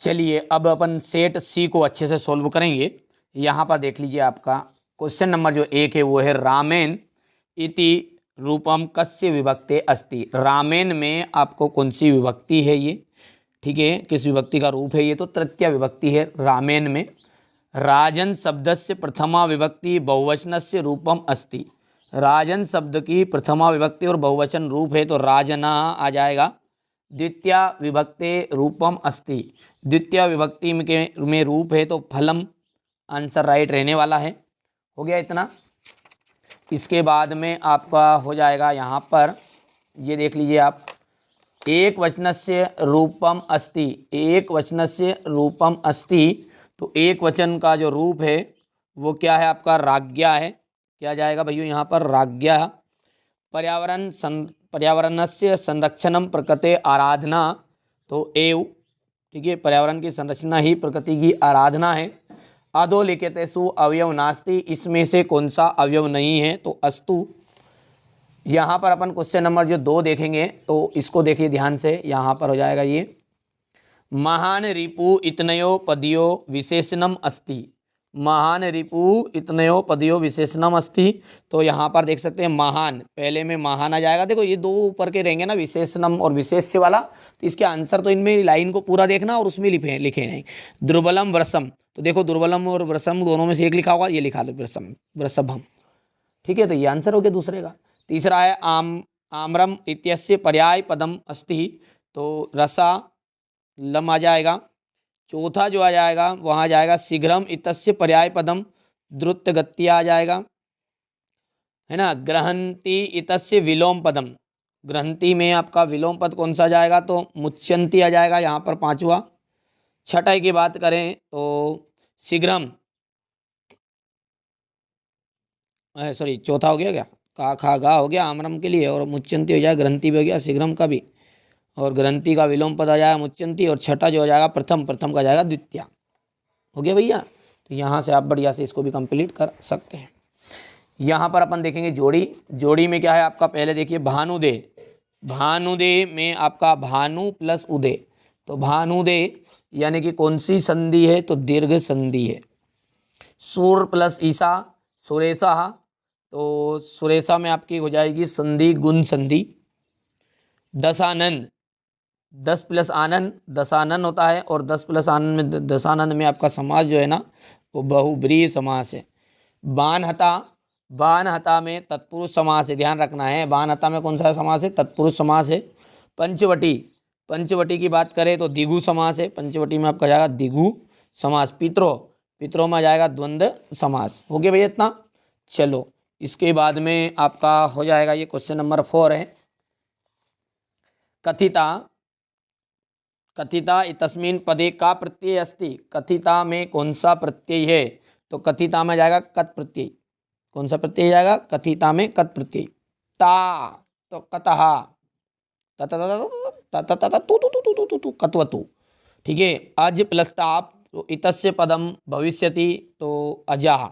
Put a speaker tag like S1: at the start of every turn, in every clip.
S1: चलिए अब अपन सेट सी को अच्छे से सोल्व करेंगे। यहाँ पर देख लीजिए, आपका क्वेश्चन नंबर जो 1 है वो है रामेन इति रूपम कस्य विभक्ते अस्ति। रामेन में आपको कौन सी विभक्ति है ये, ठीक है, किस विभक्ति का रूप है ये, तो तृतीया विभक्ति है रामेन में। राजन शब्दस्य प्रथमा विभक्ति बहुवचनस्य रूपम अस्ति। राजन शब्द की प्रथमा विभक्ति और बहुवचन रूप है तो राजना आ जाएगा। द्वितीया विभक्ते रूपम अस्ति, द्वितीय विभक्ति में रूप है तो फलम, आंसर राइट रहने वाला है। हो गया इतना। इसके बाद में आपका हो जाएगा यहाँ पर, ये देख लीजिए आप, एक वचनस्य रूपम अस्ति, एक वचनस्य रूपम अस्ति, तो एक वचन का जो रूप है वो क्या है आपका, राज्ञा है। क्या जाएगा भैया यहाँ पर, राज्ञा। पर्यावरणस्य संरक्षणम प्रकृते आराधना, तो एव, ठीक है, पर्यावरण की संरचना ही प्रकृति की आराधना है। अधोलिखितेषु अवयव नास्ति, इसमें से कौन सा अवयव नहीं है, तो अस्तु। यहाँ पर अपन क्वेश्चन नंबर जो 2 देखेंगे तो इसको देखिए ध्यान से, यहाँ पर हो जाएगा ये, महान रिपु इतनयो पदयो विशेषणम अस्ति। महान रिपु इतनयो पदयो विशेषणम अस्ति, तो यहाँ पर देख सकते हैं महान, पहले में महान आ जाएगा। देखो ये 2 ऊपर के रहेंगे ना, विशेषणम और विशेष्य वाला, तो इसके आंसर तो इनमें लाइन को पूरा देखना और उसमें लिखे नहीं। दुर्बलम वृषम, तो देखो दुर्बलम और वृषम दोनों में से एक लिखा होगा, ये लिखा लो वृषम, वृषभम, ठीक है, तो ये आंसर हो गया दूसरे का। तीसरा है आम्रम इत्यस्य पर्याय पदम अस्ति, तो रसा लम आ जाएगा। चौथा जो आ जाएगा वहाँ आ जाएगा शीघ्रम इतस्य पर्याय पदम द्रुत गति आ जाएगा, है ना। ग्रहंती इतस्य विलोम पदम, ग्रहंती में आपका विलोम पद कौन सा जाएगा, तो मुच्यंती आ जाएगा यहाँ पर पांचवा। छठे की बात करें तो शीघ्रम, सॉरी चौथा हो गया क्या, का खा गा हो गया आम्रम के लिए, और मुच्यंती हो जाएगा, ग्रंथि भी हो गया शीघ्रम का भी, और ग्रंथि का विलोम पद आ जाएगा मुच्यंती, और छठा जो हो जाएगा प्रथम, प्रथम का जाएगा द्वितीय। हो गया भैया, तो यहाँ से आप बढ़िया से इसको भी कंप्लीट कर सकते हैं। यहाँ पर अपन देखेंगे जोड़ी, जोड़ी में क्या है आपका, पहले देखिए भानुदे, भानुदे में आपका भानु प्लस उदय, तो भानुदे यानी कि कौन सी संधि है, तो दीर्घ संधि है। सूर प्लस ईसा सुरेशा, तो सुरेशा में आपकी हो जाएगी संधि गुण संधि। दशानन, 10 प्लस आनंद दशानन होता है, और 10 प्लस आनंद में दशानन में आपका समास जो है ना वो बहुब्रीहि समास है। बानहता, बानहता में तत्पुरुष समास है, ध्यान रखना है, बानहता में कौन सा समास है, तत्पुरुष समास है। पंचवटी, पंचवटी की बात करें तो दिगु समास है, पंचवटी में आपका जाएगा दिगु समास। पितरो, पितरों में आ जाएगा द्वंद्व समास। हो गया भैया इतना। चलो इसके बाद में आपका हो जाएगा ये क्वेश्चन नंबर 4 है, कथिता, कथिता इतस्मिन् पदे का प्रत्यय अस्ति। कथिता में कौन सा प्रत्यय है, तो कथिता में जाएगा कत प्रत्यय। कौन सा प्रत्यय जाएगा, कथिता में कत प्रत्यय। ता, तो कतहा, कत्वतु, ठीक है। अज प्लस ताप, तो इतस्य पदम भविष्यति, तो अजाह।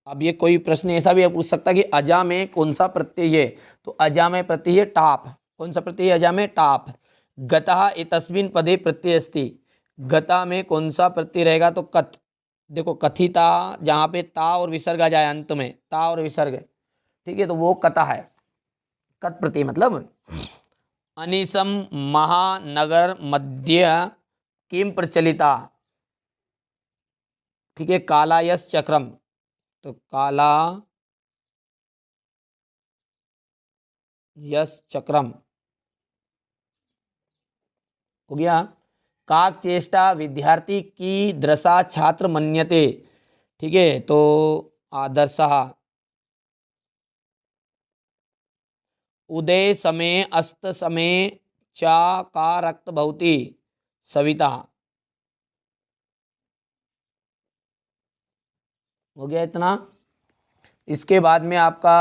S1: अब ये कोई प्रश्न ऐसा भी पूछ सकता है कि अजा में कौन सा प्रत्यय है, तो अजा में प्रत्यय है टाप। कौन सा प्रत्यय है अजा में, टाप। गतः इतस्मिन् पदे प्रत्यय अस्ति, गता में कौन सा प्रत्यय रहेगा, तो कत। देखो कथिता जहाँ पे ता और विसर्ग आ जाए अंत में, ता और विसर्ग, ठीक है, तो वो कता है, कत प्रत्यय मतलब। अनिशम महानगर मध्य किम प्रचलिता, ठीक है, काला यश चक्रम, तो काला यश चक्रम। हो गया। काक चेष्टा विद्यार्थी की दृशा छात्र मन्यते, ठीक है, तो आदर्शः। उदय समय अस्त समय चा का रक्त भवति सविता। हो गया इतना। इसके बाद में आपका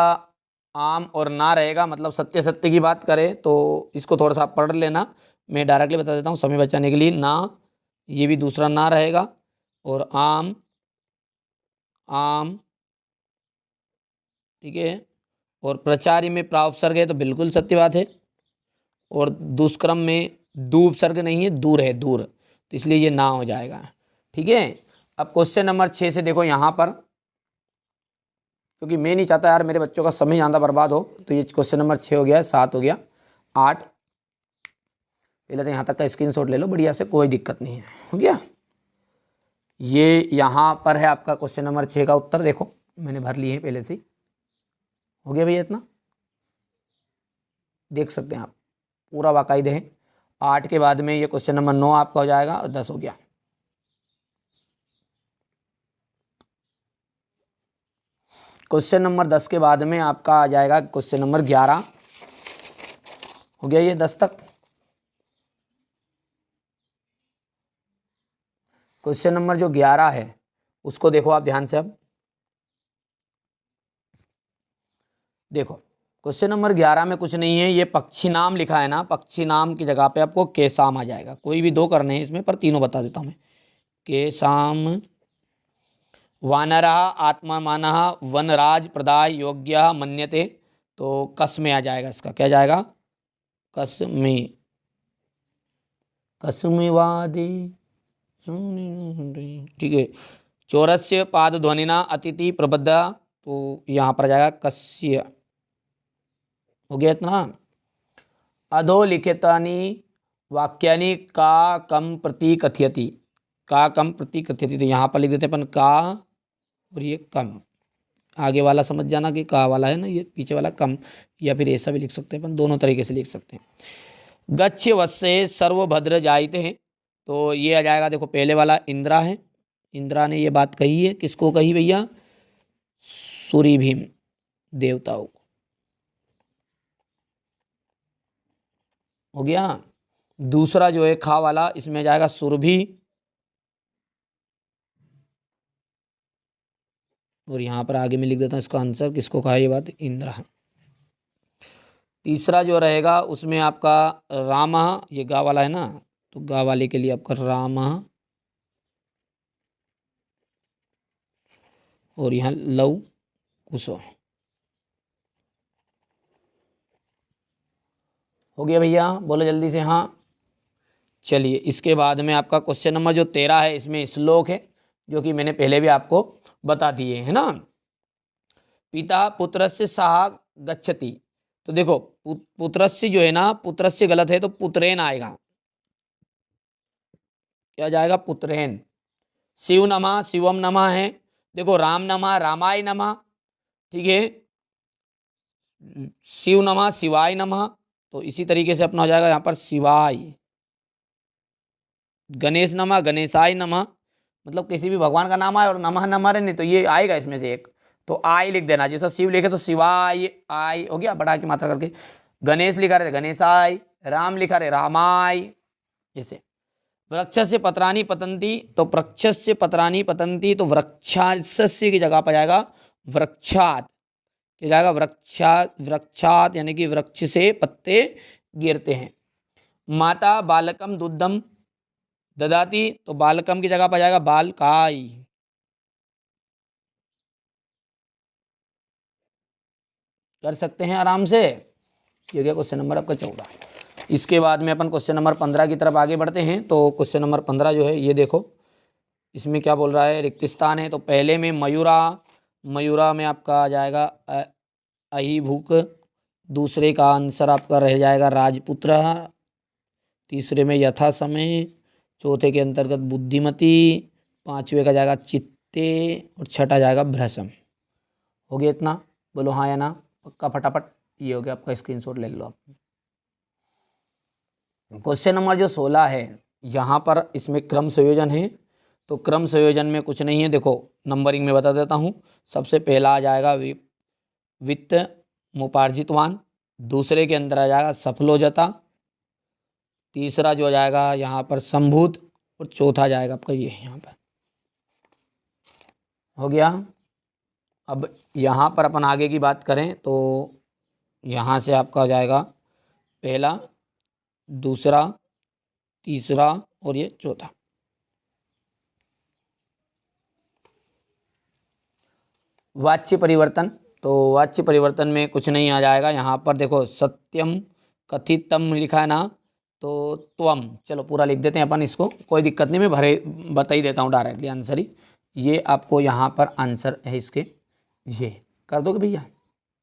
S1: आम और ना रहेगा, मतलब सत्य सत्य की बात करें तो इसको थोड़ा सा पढ़ लेना, मैं डायरेक्टली बता देता हूँ समय बचाने के लिए। ना, ये भी दूसरा ना रहेगा, और आम, आम, ठीक है, और प्रचारी में प्राउपसर्ग है तो बिल्कुल सत्य बात है, और दुष्कर्म में दू उपसर्ग नहीं है, दूर है, दूर, तो इसलिए ये ना हो जाएगा। ठीक है। अब क्वेश्चन नंबर 6 से देखो यहाँ पर, क्योंकि मैं नहीं चाहता यार मेरे बच्चों का समय ज़्यादा बर्बाद हो, तो ये क्वेश्चन नंबर 6 हो गया, 7 हो गया, 8, पहले तो यहाँ तक का स्क्रीनशॉट ले लो बढ़िया से, कोई दिक्कत नहीं है। हो गया, ये यहाँ पर है आपका क्वेश्चन नंबर 6 का उत्तर, देखो मैंने भर लिए है पहले से ही। हो गया भैया इतना, देख सकते हैं आप, पूरा बाकायदे है। 8 के बाद में ये क्वेश्चन नंबर 9 आपका हो जाएगा, और 10 हो गया। क्वेश्चन नंबर 10 के बाद में आपका आ जाएगा क्वेश्चन नंबर 11। हो गया ये 10 तक। क्वेश्चन नंबर जो 11 है उसको देखो आप ध्यान से। अब देखो क्वेश्चन नंबर 11 में कुछ नहीं है, ये पक्षी नाम लिखा है ना, पक्षी नाम की जगह पे आपको केसाम आ जाएगा। कोई भी दो करने हैं इसमें, पर तीनों बता देता हूँ मैं। केसाम, वानरः आत्मामानः वनराज प्रदाय योग्य मन्यते, तो कस में आ जाएगा इसका, क्या जाएगा, कस में, कसमेवादे। ठीक है। चौरस्य पाद ध्वनिना अतिथि प्रबद्धा, तो यहाँ पर जाएगा कस्य। हो गया इतना। अधोलिखितानि वाक्यानि का कम प्रति कथयति, का कम प्रति कथयति, तो यहाँ पर लिख देते अपन का, और ये कम, आगे वाला समझ जाना कि का वाला है ना, ये पीछे वाला कम, या फिर ऐसा भी लिख सकते हैं अपन, दोनों तरीके से लिख सकते हैं। गच्छ वस्य सर्वभद्र जायते हैं, तो ये आ जाएगा, देखो पहले वाला इंद्रा है, इंद्रा ने ये बात कही है, किसको कही भैया, सूर्य भीम देवताओं को। हो गया। दूसरा जो है खा वाला, इसमें जाएगा सुरभि, और यहाँ पर आगे में लिख देता हूँ इसका आंसर, किसको कहा ये बात, इंद्रा। तीसरा जो रहेगा उसमें आपका राम, ये गा वाला है ना, तो गा वाले के लिए आपका राम, और यहाँ लव कुशो। हो गया भैया, बोलो जल्दी से हाँ। चलिए, इसके बाद में आपका क्वेश्चन नंबर जो 13 है, इसमें श्लोक है जो कि मैंने पहले भी आपको बता दिए है ना। पिता पुत्रस्य सह गच्छति, तो देखो पुत्रस्य जो है ना, पुत्रस्य गलत है तो पुत्रेन आएगा, क्या जाएगा, पुत्रेन। शिव नमः, शिवम नमः है, देखो राम नमः, रामाय नमः, ठीक है, शिव नमः, शिवाय नमः, तो इसी तरीके से अपना हो जाएगा यहाँ पर शिवाय। गणेश नमः, गणेशाय नमः, मतलब किसी भी भगवान का नाम आए और नमः नमः रहे, नहीं तो ये आएगा इसमें से एक, तो आई लिख देना, जैसा शिव लिखे तो शिवाय आई, हो गया, बढ़ा की मात्रा करके। गणेश लिखा रहे गणेशाय, राम लिखा रहे रामाय, जैसे। वृक्षस्य पत्राणि पतन्ति, तो वृक्षस्य पत्राणि पतन्ति, तो वृक्षास्य की जगह पर जाएगा वृक्षात, क्या जाएगा, वृक्षात, वृक्षात यानी कि वृक्ष से पत्ते गिरते हैं। माता बालकम दुग्धम ददाती, तो बालकम की जगह पर जाएगा बालकाई। कर सकते हैं आराम से। ये गया क्वेश्चन नंबर आपका 14। इसके बाद में अपन क्वेश्चन नंबर 15 की तरफ आगे बढ़ते हैं। तो क्वेश्चन नंबर 15 जो है ये देखो, इसमें क्या बोल रहा है, रिक्त स्थान है, तो पहले में मयूरा, मयूरा में आपका आ जाएगा अहिभूक, दूसरे का आंसर आपका रह जाएगा राजपुत्र, तीसरे में यथा समय, चौथे के अंतर्गत बुद्धिमती, पांचवे का जाएगा चित्ते, और छठा जाएगा भ्रसम। हो गया इतना, बोलो हाँ या ना पक्का फटाफट। ये हो गया आपका, स्क्रीनशॉट ले लो आप। क्वेश्चन नंबर जो 16 है, यहाँ पर इसमें क्रम संयोजन है, तो क्रम संयोजन में कुछ नहीं है, देखो नंबरिंग में बता देता हूँ। सबसे पहला आ जाएगा वित्त मुपार्जितवान, दूसरे के अंदर आ जाएगा सफलोजता, तीसरा जो आ जाएगा यहाँ पर संभूत, और चौथा जाएगा आपका ये यहाँ पर। हो गया। अब यहाँ पर अपन आगे की बात करें तो यहाँ से आपका हो जाएगा पहला, दूसरा, तीसरा, और ये चौथा। वाच्य परिवर्तन, तो वाच्य परिवर्तन में कुछ नहीं आ जाएगा। यहाँ पर देखो सत्यम कथितम लिखा है ना, तो त्वम, चलो पूरा लिख देते हैं अपन इसको, कोई दिक्कत नहीं, मैं भरे बता ही देता हूँ डायरेक्टली आंसर ही। ये आपको यहाँ पर आंसर है इसके, ये कर दोगे भैया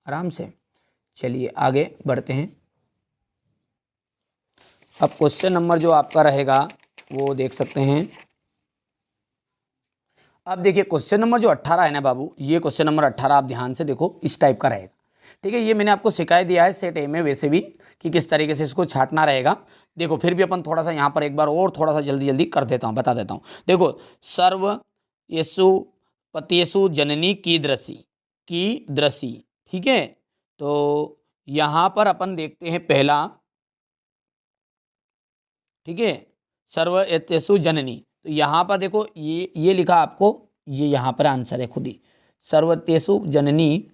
S1: आराम से। चलिए आगे बढ़ते हैं। अब क्वेश्चन नंबर जो आपका रहेगा वो देख सकते हैं। अब देखिए क्वेश्चन नंबर जो 18 है ना बाबू, ये क्वेश्चन नंबर 18 आप ध्यान से देखो, इस टाइप का रहेगा। ठीक है, ये मैंने आपको सिखाई दिया है सेट ए में वैसे भी कि किस तरीके से इसको छांटना रहेगा। देखो फिर भी अपन थोड़ा सा यहाँ पर एक बार और थोड़ा सा जल्दी जल्दी कर देता हूँ, बता देता हूँ। देखो सर्व येसु पत्येसु जननी की दृषि, ठीक है। तो यहाँ पर अपन देखते हैं पहला, ठीक है, सर्व एतेषु जननी, तो यहाँ पर देखो ये लिखा आपको, ये यहाँ पर आंसर है खुद ही, सर्वतेषु जननी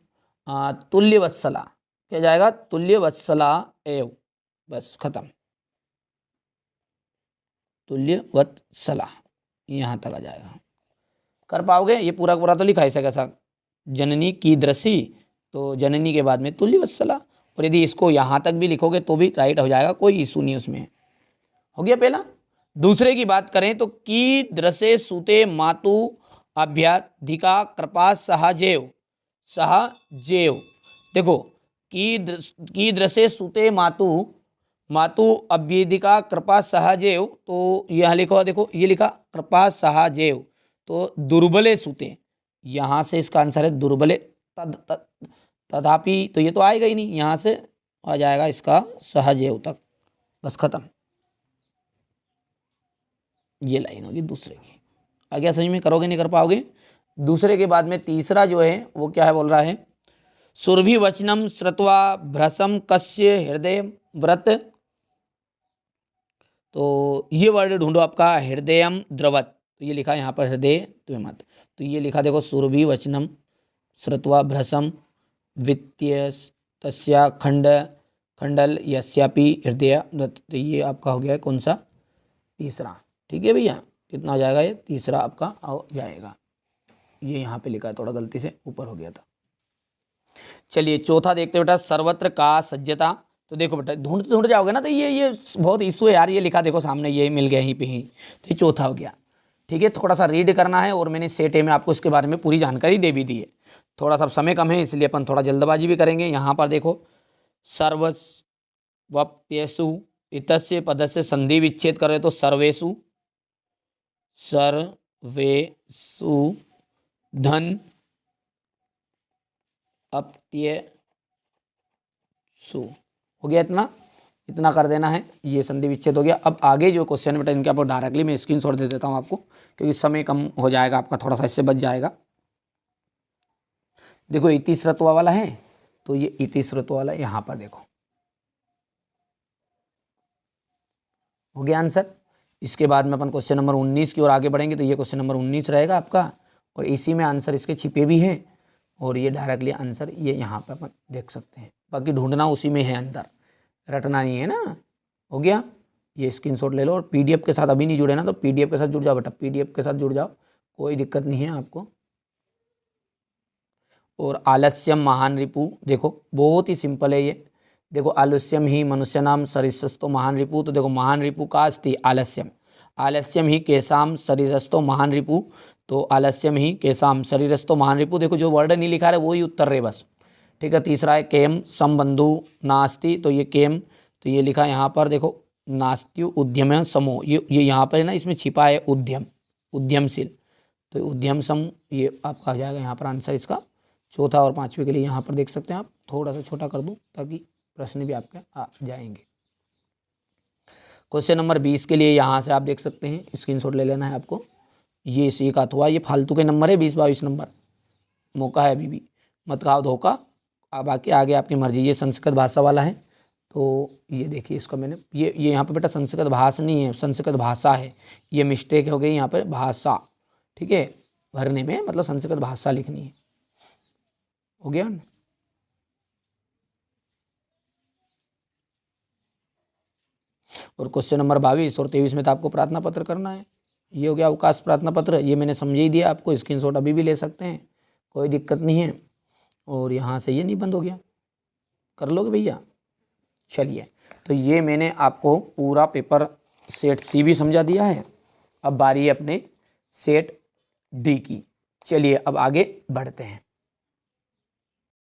S1: तुल्यवत्सला, क्या जाएगा, तुल्यवत्सला एव, बस खत्म, तुल्यवत्सला, यहाँ तक आ जाएगा। कर पाओगे, ये पूरा पूरा तो लिखा है ऐसा कैसा, जननी की दृषि, तो जननी के बाद में तुल्यवत्सला, और यदि इसको यहाँ तक भी लिखोगे तो भी राइट हो जाएगा, कोई इशू नहीं उसमें। हो गया पहला। दूसरे की बात करें तो की दृशे सुते मातु अभ्याधिका कृपा सहजेव, देखो की दृशे सुते मातु अभ्यधिका कृपा सहजेव, तो यह लिखो, देखो ये लिखा कृपा सहजेव, तो दुर्बले सुते, यहाँ से इसका आंसर है दुर्बले, तथापि, तो ये तो आएगा ही नहीं, यहाँ से आ जाएगा इसका सहजेव तक, बस खत्म। ये लाइन होगी दूसरे की। आगे समझ में, करोगे नहीं कर पाओगे। दूसरे के बाद में तीसरा जो है वो क्या है, बोल रहा है सुरभि वचनम श्रुत्वा भ्रसम कस्य हृदय व्रत, तो ये वर्ड ढूंढो आपका, हृदयम द्रवत, तो ये लिखा यहाँ पर हृदय द्विमत, तो ये लिखा देखो सुरभि वचनम श्रुत्वा भ्रसम वित्तीय तस्या खंडल यस्यापि हृदय, तो ये आपका हो गया है कौन सा, तीसरा। ठीक है भैया, कितना आ जाएगा, ये तीसरा आपका आ जाएगा। ये यहाँ पे लिखा है, थोड़ा गलती से ऊपर हो गया था। चलिए चौथा देखते बेटा, सर्वत्र का सज्जता, तो देखो बेटा ढूंढ जाओगे ना, तो ये बहुत इशू है यार, ये लिखा देखो सामने, ये मिल गया यहीं पे ही, तो ये चौथा हो गया। ठीक है, थोड़ा सा रीड करना है, और मैंने सेट ए में आपको इसके बारे में पूरी जानकारी दे भी दी है। थोड़ा सा समय कम है इसलिए अपन थोड़ा जल्दबाजी भी करेंगे। यहाँ पर देखो सर्वस्वप्त्येषु इतस्य पदस्य संधि विच्छेद कर रहे तो सर्वेषु धन अप्त्यसु, हो गया इतना कर देना है, ये संधि विच्छेद हो गया। अब आगे जो क्वेश्चन बेटा इनके आपको डायरेक्टली मैं स्क्रीनशॉट दे देता हूँ आपको, क्योंकि समय कम हो जाएगा आपका, थोड़ा सा इससे बच जाएगा। देखो इति श्रुत्वा वाला है, तो ये इति श्रुत्वा वाला यहाँ पर देखो, हो गया आंसर। इसके बाद में अपन क्वेश्चन नंबर 19 की ओर आगे बढ़ेंगे, तो ये क्वेश्चन नंबर 19 रहेगा आपका, और इसी में आंसर इसके छिपे भी हैं, और ये डायरेक्टली आंसर ये यहाँ पर अपन देख सकते हैं। बाकी ढूंढना उसी में है, अंदर रटना नहीं है ना। हो गया, ये स्क्रीनशॉट ले लो, और पीडीएफ के साथ अभी नहीं जुड़े ना, तो पीडीएफ के साथ जुड़ जाओ बेटा, पीडीएफ के साथ जुड़ जाओ, कोई दिक्कत नहीं है आपको। और आलस्यम महान रिपु, देखो बहुत ही सिंपल है ये, देखो आलस्यम ही मनुष्य नाम शरीरस्थो महान रिपु, तो देखो महान रिपु का अस्ति आलस्यम ही केशाम शरीरस्थो महान रिपु, तो आलस्यम ही केशाम शरीरस्थो महान रिपु, देखो जो वर्ड नहीं लिखा है वही उत्तर रहे बस। ठीक है, तीसरा है केम संबंधु नास्ति, तो ये केम, तो ये लिखा है यहाँ पर देखो नास्त्यु उद्यम समो, ये यहाँ पर है ना, इसमें छिपा है उद्यमशील, तो उद्यम सम ये आपका आ जाएगा यहाँ पर आंसर इसका। चौथा और पांचवे के लिए यहाँ पर देख सकते हैं आप, थोड़ा सा छोटा कर दूँ ताकि प्रश्न भी आपके आ जाएंगे। क्वेश्चन नंबर 20 के लिए यहाँ से आप देख सकते हैं, स्क्रीनशॉट ले लेना है आपको, ये इसी का हुआ, ये फालतू के नंबर है 20-22 नंबर, मौका है अभी भी, मत खाओ धोखा। बाकी आगे आपकी मर्जी। ये संस्कृत भाषा वाला है, तो ये देखिए इसका मैंने ये यहाँ पे बेटा संस्कृत भाषा नहीं है, संस्कृत भाषा है, ये मिस्टेक हो गई यहाँ पर भाषा। ठीक है, भरने में मतलब संस्कृत भाषा लिखनी है। हो गया। और क्वेश्चन नंबर 22 और 23 में तो आपको प्रार्थना पत्र करना है। ये हो गया अवकाश प्रार्थना पत्र, ये मैंने समझ ही दिया आपको, स्क्रीनशॉट अभी भी ले सकते हैं, कोई दिक्कत नहीं है। और यहाँ से ये नहीं बंद हो गया, कर लोगे भैया। चलिए, तो ये मैंने आपको पूरा पेपर सेट सी भी समझा दिया है। अब बारी है अपने सेट डी की। चलिए अब आगे बढ़ते हैं।